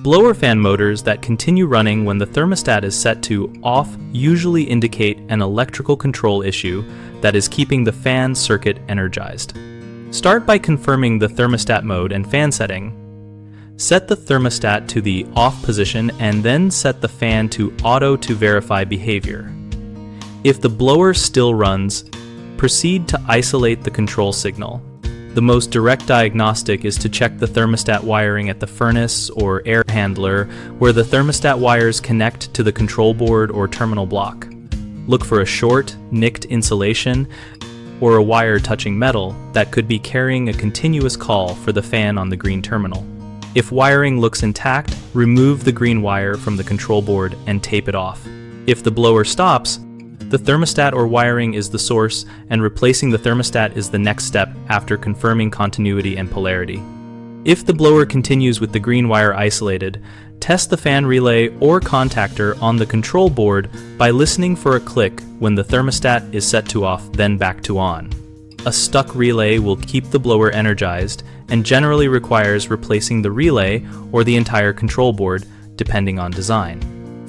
Blower fan motors that continue running when the thermostat is set to off usually indicate an electrical control issue that is keeping the fan circuit energized. Start by confirming the thermostat mode and fan setting. Set the thermostat to the off position and then set the fan to auto to verify behavior. If the blower still runs, proceed to isolate the control signal. The most direct diagnostic is to check the thermostat wiring at the furnace or air handler where the thermostat wires connect to the control board or terminal block. Look for a short, nicked insulation or a wire touching metal that could be carrying a continuous call for the fan on the green terminal. If wiring looks intact, remove the green wire from the control board and tape it off. If the blower stops, the thermostat or wiring is the source, and replacing the thermostat is the next step after confirming continuity and polarity. If the blower continues with the green wire isolated, test the fan relay or contactor on the control board by listening for a click when the thermostat is set to off, then back to on. A stuck relay will keep the blower energized and generally requires replacing the relay or the entire control board, depending on design.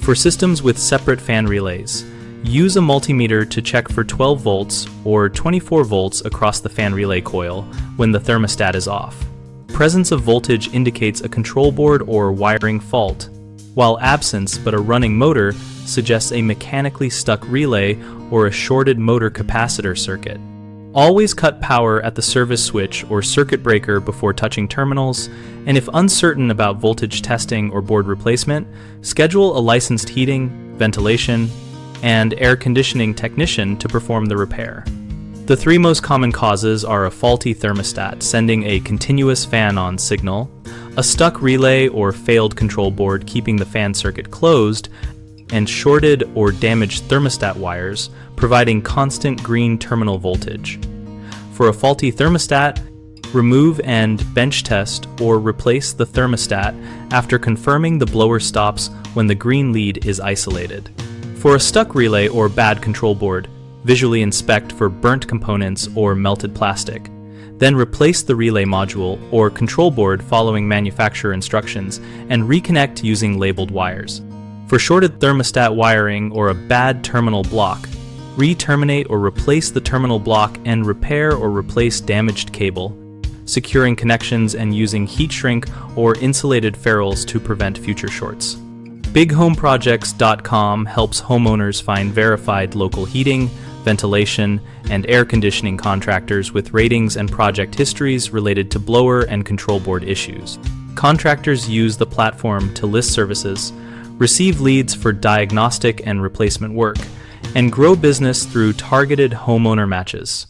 For systems with separate fan relays, use a multimeter to check for 12 volts or 24 volts across the fan relay coil when the thermostat is off. Presence of voltage indicates a control board or wiring fault, while absence but a running motor suggests a mechanically stuck relay or a shorted motor capacitor circuit. Always cut power at the service switch or circuit breaker before touching terminals, and if uncertain about voltage testing or board replacement, schedule a licensed heating, ventilation, and air conditioning technician to perform the repair. The three most common causes are a faulty thermostat sending a continuous fan-on signal, a stuck relay or failed control board keeping the fan circuit closed, and shorted or damaged thermostat wires providing constant green terminal voltage. For a faulty thermostat, remove and bench test or replace the thermostat after confirming the blower stops when the green lead is isolated. For a stuck relay or bad control board, visually inspect for burnt components or melted plastic. Then replace the relay module or control board following manufacturer instructions and reconnect using labeled wires. For shorted thermostat wiring or a bad terminal block, re-terminate or replace the terminal block and repair or replace damaged cable, securing connections and using heat shrink or insulated ferrules to prevent future shorts. BigHomeProjects.com helps homeowners find verified local heating, ventilation, and air conditioning contractors with ratings and project histories related to blower and control board issues. Contractors use the platform to list services, receive leads for diagnostic and replacement work, and grow business through targeted homeowner matches.